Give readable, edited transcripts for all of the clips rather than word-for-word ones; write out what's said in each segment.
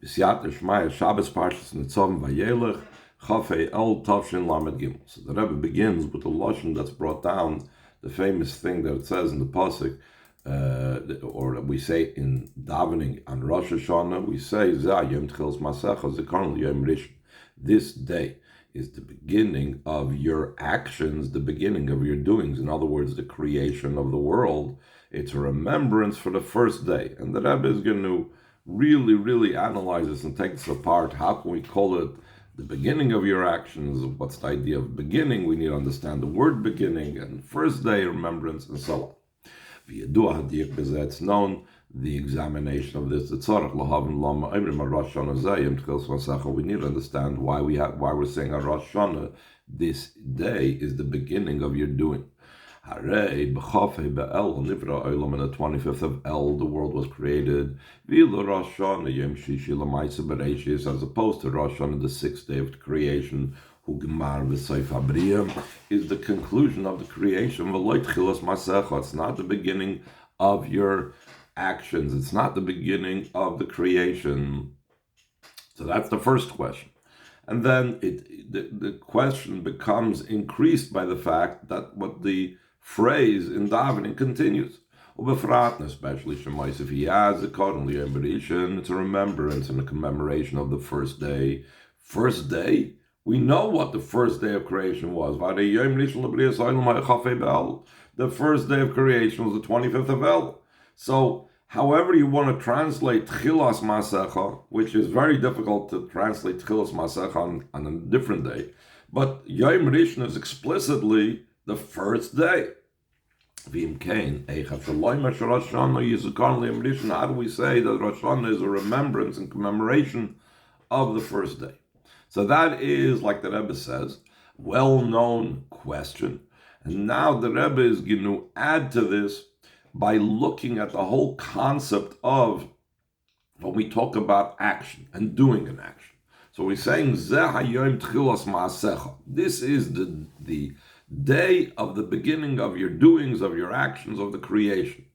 B'siyat Shmaya Shabbos Parshas Nitzavim Vayelech Chafei El Tavshin Lamed Gimel. So the Rebbe begins with the lashon that's brought down, the famous thing that it says in the pasuk, or that we say in davening on Rosh Hashanah. We say Zayim Tchils Masecha Zikon Yom Rishon. This day is the beginning of your actions, the beginning of your doings. In other words, the creation of the world. It's a remembrance for the first day, and the Rebbe is going to really analyze this and take this apart. How can we call it the beginning of your actions? What's the idea of beginning? We need to understand the word beginning and first day remembrance and so on. It's known the examination of this. We need to understand why we're saying a Rosh Hashanah. This day is the beginning of your doing. On the 25th of El, the world was created. As opposed to Rosh Hashanah, the 6th day of creation, is the conclusion of the creation. It's not the beginning of your actions. It's not the beginning of the creation. So that's the first question. And then the question becomes increased by the fact that what the phrase in davening continues. Especially Shemais, if he has a Zechron Yom Rishon, it's a remembrance and a commemoration of the first day. First day? We know what the first day of creation was. The first day of creation was the 25th of El. So, however you want to translate Tchilas Masecha, which is very difficult to translate Tchilas Masecha on a different day, but Yom Rishon is explicitly the first day. How do we say that Rosh Hashanah is a remembrance and commemoration of the first day? So that is, like the Rebbe says, well-known question. And now the Rebbe is going to add to this by looking at the whole concept of when we talk about action and doing an action. So we're saying, this is the day of the beginning of your doings, of your actions, of the creation.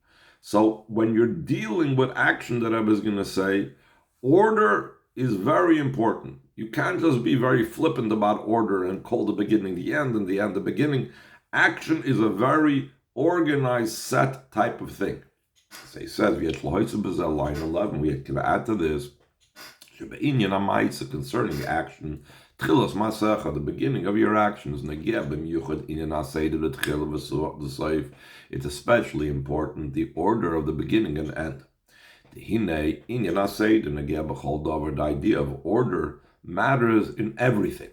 So when you're dealing with action, the Rebbe is going to say, order is very important. You can't just be very flippant about order and call the beginning the end and the end the beginning. Action is a very organized, set type of thing. So he says, line 11, we can add to this, concerning action, the beginning of your actions, it's especially important, the order of the beginning and end. The idea of order matters in everything.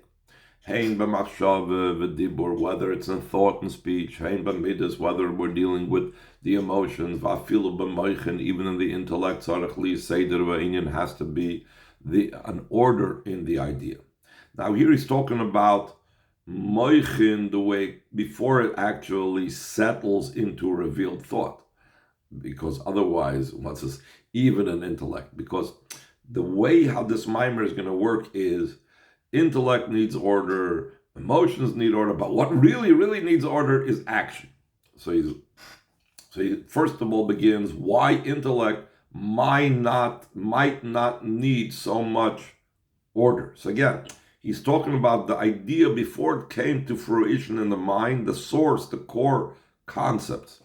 Whether it's in thought and speech, whether we're dealing with the emotions, even in the intellect, has to be an order in the idea. Now here he's talking about moichin, the way before it actually settles into a revealed thought, because otherwise, once it's even an intellect, because the way how this mimer is going to work is intellect needs order, emotions need order, but what really needs order is action. So he first of all begins why intellect might not need so much order. So again, he's talking about the idea before it came to fruition in the mind, the source, the core concepts.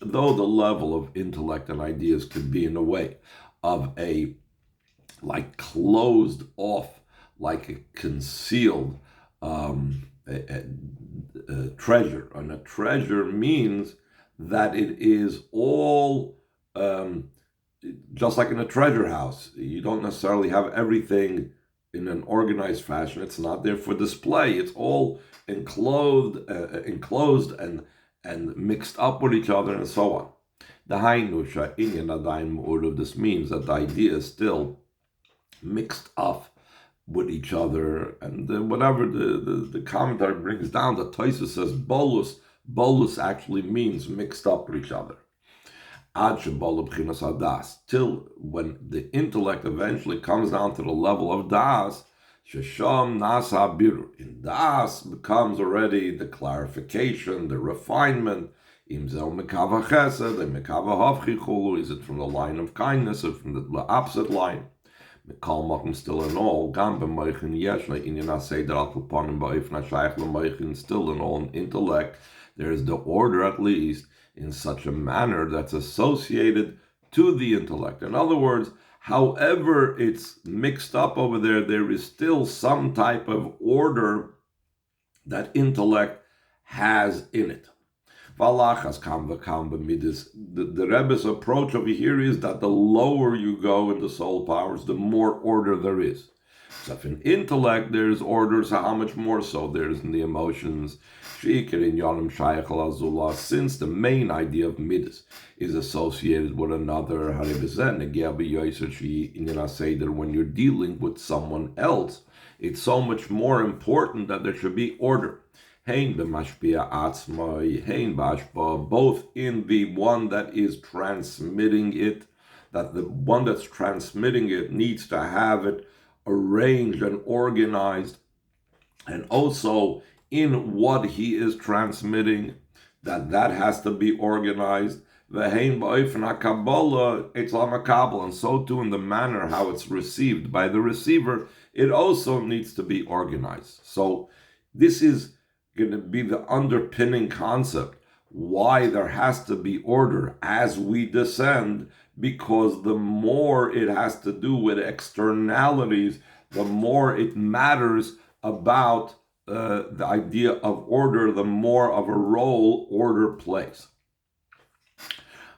Though the level of intellect and ideas could be in a way of a closed off, like a concealed a treasure. And a treasure means that it is all just like in a treasure house. You don't necessarily have everything in an organized fashion. It's not there for display. It's all enclosed and mixed up with each other and so on. The hainusha inyan adayim of this means that the idea is still mixed up with each other, and whatever the commentary brings down, the Tosfos says bolus actually means mixed up with each other. Till when the intellect eventually comes down to the level of das, shesham nasa birur. In das becomes already the clarification, the refinement. Im zel mekava chesed, and mekava havchi chulu. Is it from the line of kindness or from the opposite line? Mekal makim still in all. Gam b'moichin yeshna inyan aseder al kuponim ba'ifna shaykh l'moichin. Still in all intellect, there is the order at least in such a manner that's associated to the intellect. In other words, however it's mixed up over there, there is still some type of order that intellect has in it. The Rebbe's approach over here is that the lower you go in the soul powers, the more order there is. So if in intellect there's order, so how much more so there is in the emotions? Since the main idea of midas is associated with another, when you're dealing with someone else, it's so much more important that there should be order. Both in the one that is transmitting it, that the one that's transmitting it needs to have it arranged and organized, and also in what he is transmitting, that has to be organized. And so too in the manner how it's received by the receiver, it also needs to be organized. So this is going to be the underpinning concept why there has to be order as we descend, because the more it has to do with externalities, the more it matters about the idea of order, the more of a role order plays.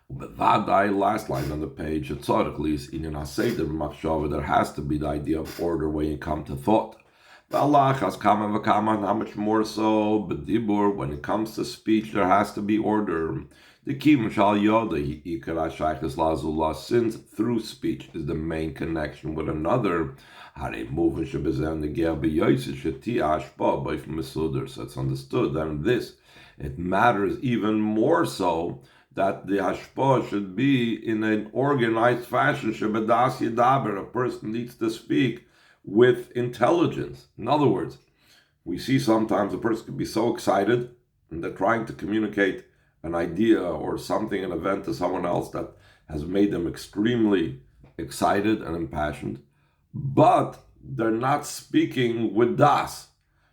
Last line on the page, there has to be the idea of order when you come to thought. How much more so, b'dibur, when it comes to speech, there has to be order. Since through speech is the main connection with another, so it's understood that in this, it matters even more so that the hashpah should be in an organized fashion. A person needs to speak with intelligence. In other words, we see sometimes a person can be so excited and they're trying to communicate an idea or something, an event to someone else that has made them extremely excited and impassioned, but they're not speaking with das.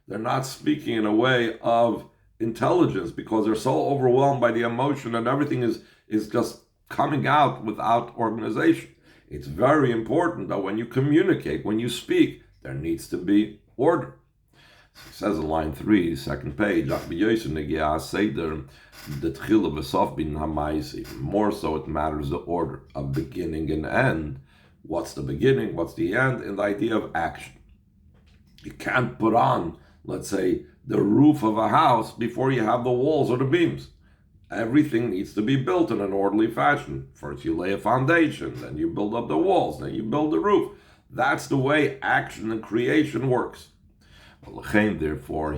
They're not speaking in a way of intelligence because they're so overwhelmed by the emotion and everything is just coming out without organization. It's very important that when you communicate, when you speak, there needs to be order. It says in line 3, second page, more so it matters the order of beginning and end. What's the beginning, what's the end, and the idea of action. You can't put on, let's say, the roof of a house before you have the walls or the beams. Everything needs to be built in an orderly fashion. First you lay a foundation, then you build up the walls, then you build the roof. That's the way action and creation works. Therefore,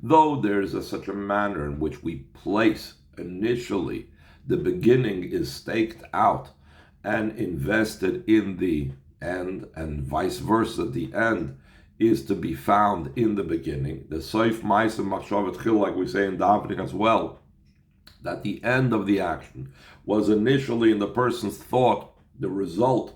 though there is such a manner in which we place initially, the beginning is staked out and invested in the end, and vice versa, the end is to be found in the beginning. The soif ma'aseh machshavet chil, like we say in davening as well, that the end of the action was initially in the person's thought, the result.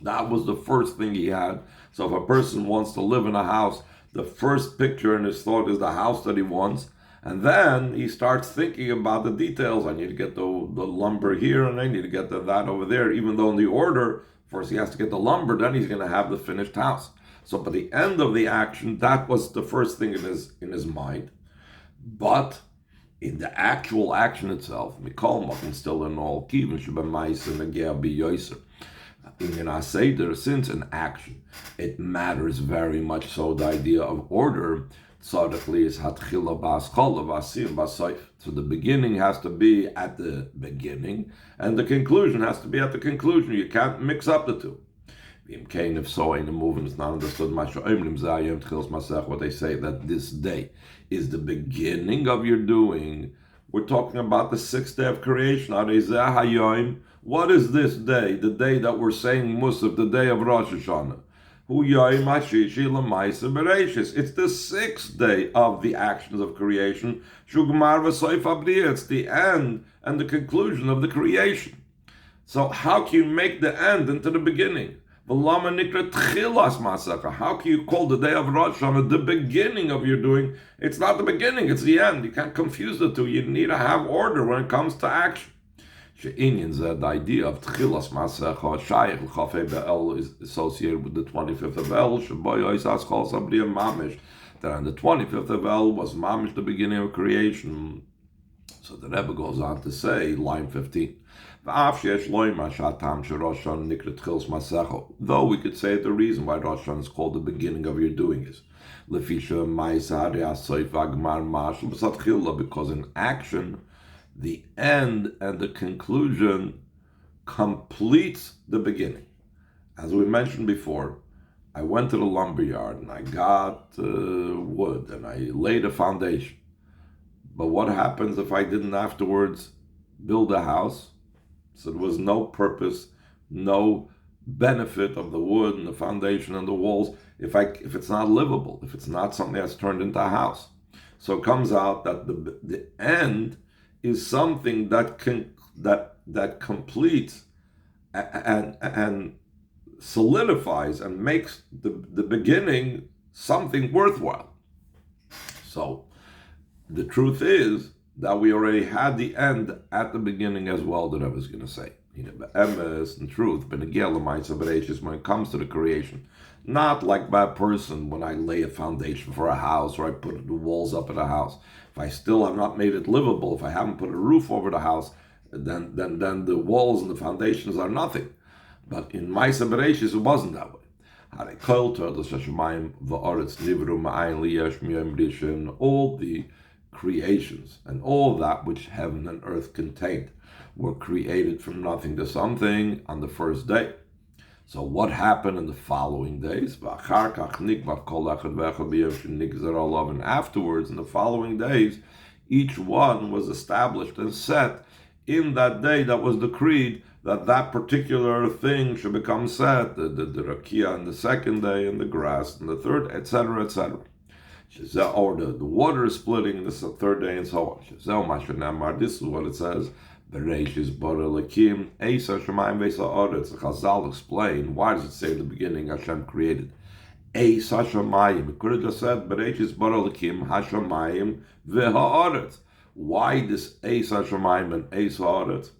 That was the first thing he had. So if a person wants to live in a house, the first picture in his thought is the house that he wants, and then he starts thinking about the details. I need to get the lumber here, and I need to get that over there. Even though in the order, first he has to get the lumber, then he's going to have the finished house. So by the end of the action, that was the first thing in his mind. But in the actual action itself, Mikol Makin still in all Kivin Shabamais and Agea be Yoiser. In an Seder, since in action, it matters very much so the idea of order. So the beginning has to be at the beginning, and the conclusion has to be at the conclusion. You can't mix up the two. If so, in the movement is not understood. What they say that this day is the beginning of your doing. We're talking about the 6th day of creation. What is this day? The day that we're saying Musaf, the day of Rosh Hashanah. It's the sixth day of the actions of creation. It's the end and the conclusion of the creation. So how can you make the end into the beginning? How can you call the day of Rosh Hashanah the beginning of your doing? It's not the beginning, it's the end. You can't confuse the two. You need to have order when it comes to action. The idea of Tchilas Masecha Shayach Chafei Be'el is associated with the 25th of El, that on the 25th of El was Mamish, the beginning of creation. So the Rebbe goes on to say, line 15, though we could say the reason why Rosh Hashanah is called the beginning of your doing is because in action, the end and the conclusion completes the beginning. As we mentioned before, I went to the lumber yard and I got wood and I laid a foundation. But what happens if I didn't afterwards build a house? So there was no purpose, no benefit of the wood and the foundation and the walls if it's not livable, if it's not something that's turned into a house. So it comes out that the end is something that completes and solidifies and makes the beginning something worthwhile. So the truth is that we already had the end at the beginning as well, that I was going to say. In truth, when it comes to the creation, not like by a person when I lay a foundation for a house or I put the walls up in a house. If I still have not made it livable, if I haven't put a roof over the house, then the walls and the foundations are nothing. But in Ma'aseh Bereishis, it wasn't that way. All the creations and all that which heaven and earth contained were created from nothing to something on the first day. So what happened in the following days? And afterwards, in the following days, each one was established and set in that day that was decreed that particular thing should become set, the rakia on the second day, and the grass on the third, etc., etc. Or the water is splitting in the third day, and so on. This is what it says. Chazal explain, why does it say at the beginning Hashem created Eis HaShamayim? It could have just said Bereshis bara Elokim HaShamayim v'ha'aretz. Why this Eis HaShamayim and Eis HaAretz?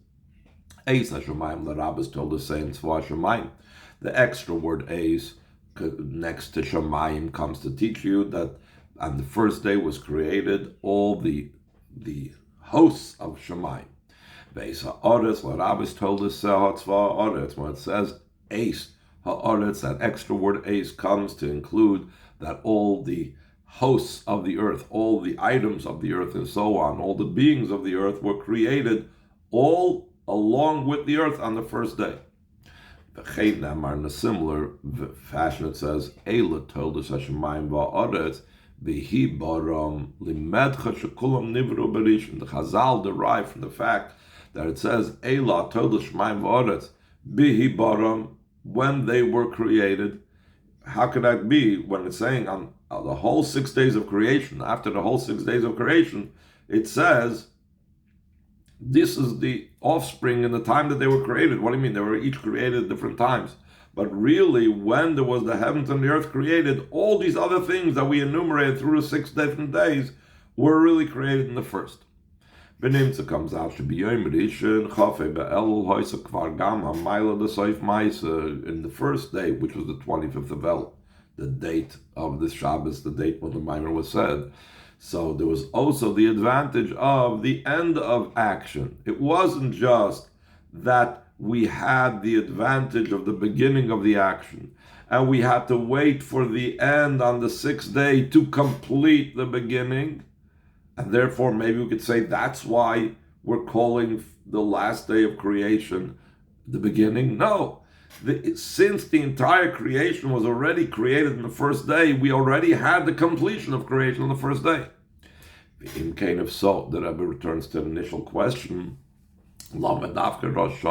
Eis HaShamayim, the rabbis told us, saying Tzva Shamayim. The extra word Eis next to Shamayim comes to teach you that on the first day was created all the hosts of Shamayim. Beis ha'aretz, the rabbis told us Tzva ha'aretz. When it says Eis ha'aretz, that extra word Eis comes to include that all the hosts of the earth, all the items of the earth, and so on, all the beings of the earth were created all along with the earth on the first day. In a similar fashion, it says Eila told us Hashemayim va'aretz v'hi baram limedcha shekulam nivru berishon. The Chazal derived from the fact that it says Eila told us Hashemayim va'aretz v'hi baram, when they were created. How could that be when it's saying on the whole 6 days of creation? After the whole 6 days of creation, it says this is the offspring in the time that they were created. What do you mean? They were each created at different times. But really, when there was the heavens and the earth created, all these other things that we enumerated through the 6 different days were really created in the first. Benimtza comes out in the first day, which was the 25th of El, the date of the Shabbos, the date when the Maimer was said. So there was also the advantage of the end of action. It wasn't just that we had the advantage of the beginning of the action, and we had to wait for the end on the 6th day to complete the beginning. And therefore, maybe we could say that's why we're calling the last day of creation the beginning. No, since the entire creation was already created in the first day, we already had the completion of creation on the first day. In kind of so, the Rebbe returns to the initial question. Why Dafka Rosh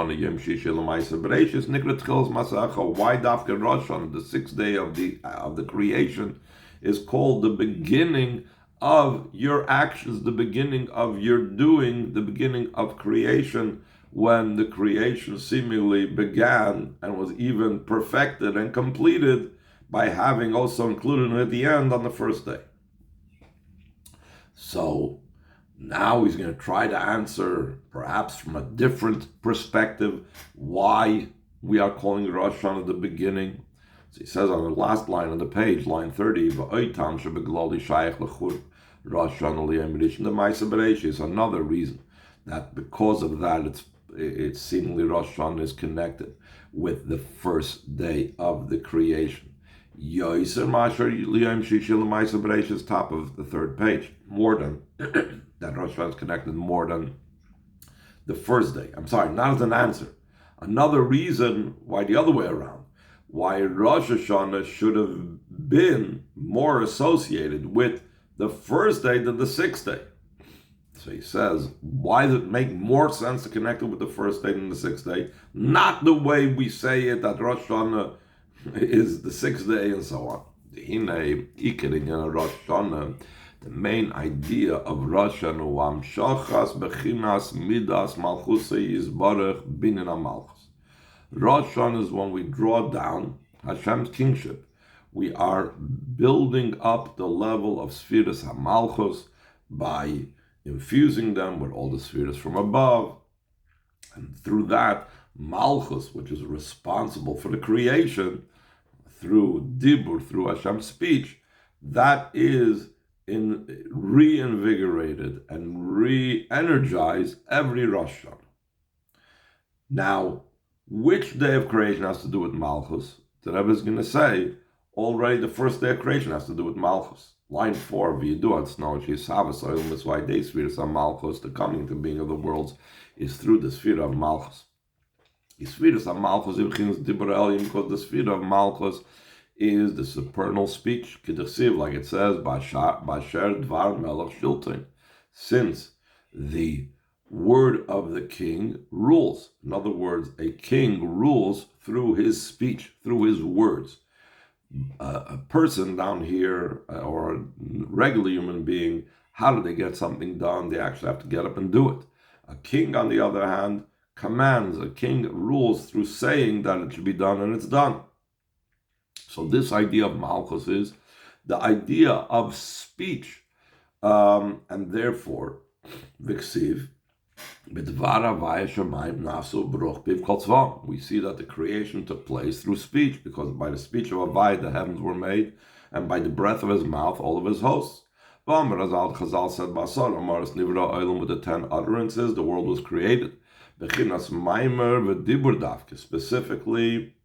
Hashanah, the sixth day of the creation, is called the beginning of your actions, the beginning of your doing, the beginning of creation, when the creation seemingly began and was even perfected and completed by having also included at the end on the first day. So now he's going to try to answer, perhaps from a different perspective, why we are calling Rosh Hashanah the beginning. So he says on the last line of the page, line 30, is another reason that because of that, it's seemingly Rosh Hashanah is connected with the first day of the creation. Top of the third page, more than that Rosh Hashanah is connected more than the first day. I'm sorry, not as an answer. Another reason why the other way around, why Rosh Hashanah should have been more associated with the first day than the sixth day. So he says, why does it make more sense to connect it with the first day than the sixth day? Not the way we say it, that Rosh Hashanah is the sixth day and so on. The main idea of Rosh Hashanah Rosh Hashanah is when we draw down Hashem's kingship. We are building up the level of Sfiras HaMalchus by infusing them with all the Sfiras from above. And through that, Malchus, which is responsible for the creation, through Dibur, through Hashem's speech, that is reinvigorated and re-energized every Rosh Hashanah. Now, which day of creation has to do with Malchus? The Rebbe is going to say, already the first day of creation has to do with Malchus. Line 4, V'yiduat Snow, Shisavas, Oil, Mitzvah, Day, Sfiras HaMalchus, the coming into being of the worlds, is through the sphere of Malchus. The Sfiras HaMalchus, because the sphere of Malchus is the supernal speech, like it says, Basher Dvar Malchus, since the word of the king rules. In other words, a king rules through his speech, through his words. A person down here, or a regular human being, how do they get something done? They actually have to get up and do it. A king, on the other hand, commands. A king rules through saying that it should be done, and it's done. So this idea of Malchus is the idea of speech, and therefore, Viksiv, we see that the creation took place through speech, because by the speech of Avai the heavens were made, and by the breath of his mouth all of his hosts. Chazal said, with the 10 utterances, the world was created. Specifically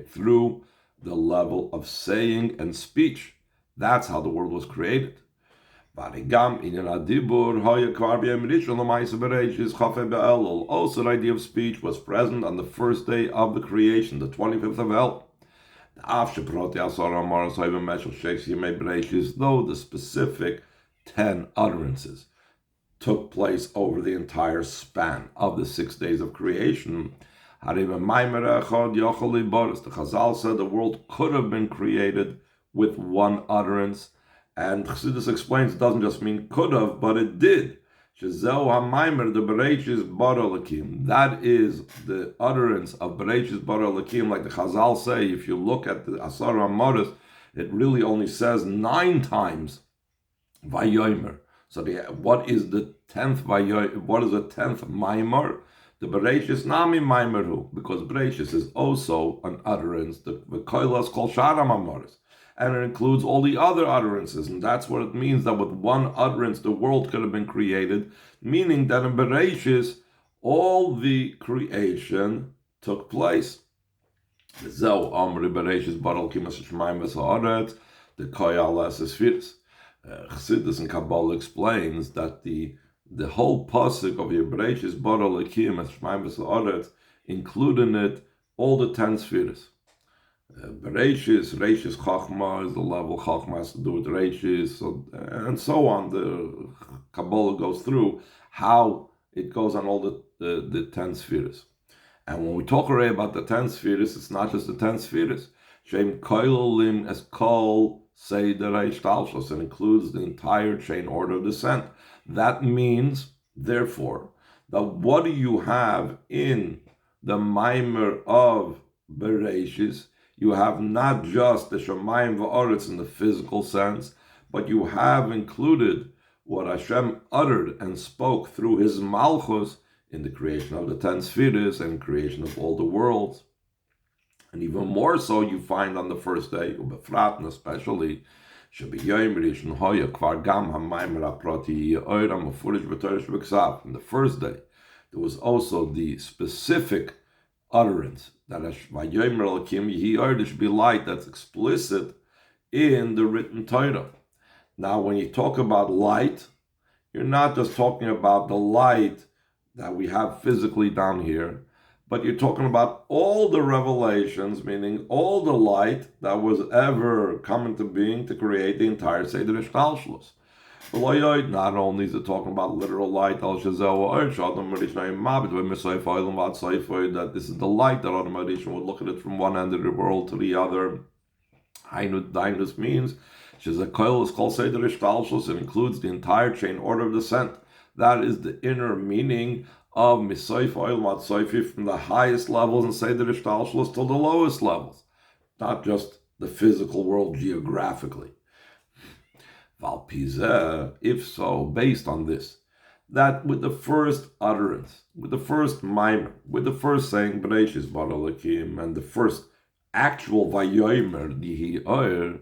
through the level of saying and speech. That's how the world was created. Also, the idea of speech was present on the first day of the creation, the 25th of El. Though the specific 10 utterances took place over the entire span of the 6 days of creation, the Chazal said the world could have been created with one utterance. And Chassidus explains it doesn't just mean could have, but it did. That is the utterance of Bereshis Bara Elokim, like the Chazal say. If you look at the Asar HaMoros, it really only says 9 times Vayomer. So what is the 10th Vayomer? What is the 10th Maimar? The Bereshis Nami Maimeru, because Bereshis is also an utterance. The Koilas Kol Sharam HaMoros. And it includes all the other utterances, and that's what it means that with one utterance the world could have been created, meaning that in Bereshis all the creation took place. The Chassidus and Kabbalah explains that the whole pasuk of your Bereshis Bara Elokim as Shemaim V'Sa'aretz include in it all the 10 spheres. Bereshis, Reishis Chachma is the level Chachma has to do with Reishis, and so on. The Kabbalah goes through how it goes on all the the 10 spheres. And when we talk already about the 10 spheres, it's not just the 10 spheres. Shem koilolim as kol seder ha'ishtalshus. It includes the entire chain order of descent. That means, therefore, that what do you have in the Maimer of Bereshis? You have not just the Shemayim v'Aretz in the physical sense, but you have included what Hashem uttered and spoke through His Malchus in the creation of the 10 spheres and creation of all the worlds. And even more so, you find on the first day, Ubefrat, and especially, in the first day, there was also the specific utterance that there should be light that's explicit in the written Torah. Now, when you talk about light, you're not just talking about the light that we have physically down here, but you're talking about all the revelations, meaning all the light that was ever come into being to create the entire Seder Ishtalshlus. Not only is it talking about literal light, that this is the light that Adam Rishon would look at it from one end of the world to the other. Dainus means Shezakoil is called Seder Ishtalshlus. It includes the entire chain order of descent. That is the inner meaning of Misoif Oil Matsoifi, from the highest levels in Seder Ishtalshlus to the lowest levels, not just the physical world geographically. Valpizeh, if so, based on this, that with the first utterance, with the first mimer, with the first saying Bereshis bara Elokim, and the first actual Vayomer Dihi Oyer,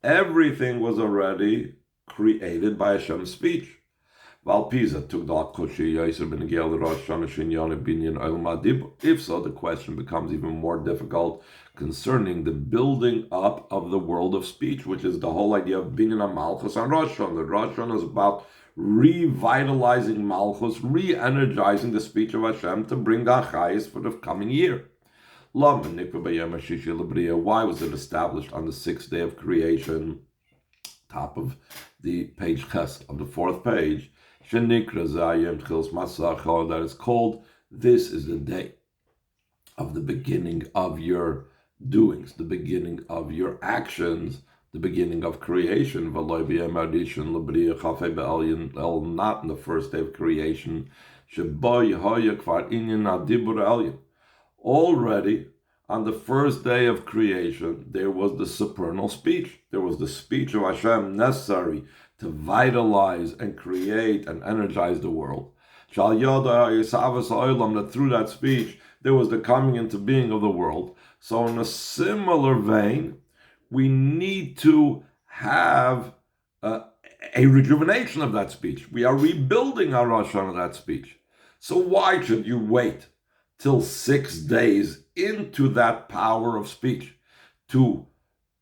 everything was already created by Hashem's speech. If so, the question becomes even more difficult concerning the building up of the world of speech, which is the whole idea of Binyan Malchus and Roshon. The Roshon is about revitalizing Malchus, re-energizing the speech of Hashem to bring the Achayis for the coming year. Why was it established on the sixth day of creation? Top of the page Ches, of the fourth page. That is called, this is the day of the beginning of your doings, the beginning of your actions, the beginning of creation. Not in the first day of creation. Already on the first day of creation, there was the supernal speech. There was the speech of Hashem necessary to vitalize and create and energize the world. That through that speech, there was the coming into being of the world. So in a similar vein, we need to have a rejuvenation of that speech. We are rebuilding our Rashon of that speech. So why should you wait till 6 days into that power of speech to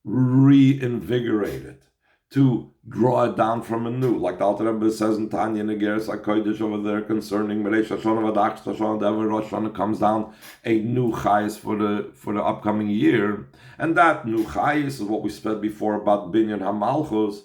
reinvigorate it, to draw it down from anew, like the Alter Rebbe says in Tanya Negeres HaKodesh over there concerning Mereish Hashanah V'Adax Hashanah, the ever Rosh Hashanah comes down a new chayis for the upcoming year, and that new chayis is what we said before about Binyan HaMalchus.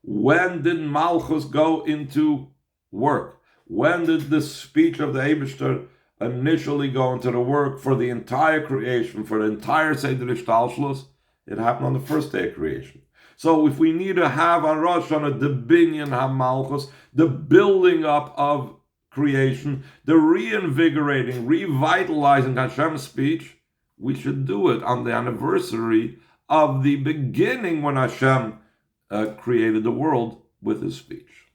When did Malchus go into work? When did the speech of the Eibishter initially go into the work for the entire creation, for the entire Seder Ishtalshlus? It happened on the first day of creation. So if we need to have on Rosh Hashanah the Binyan HaMalchus, the building up of creation, the reinvigorating, revitalizing Hashem's speech, we should do it on the anniversary of the beginning when Hashem created the world with His speech.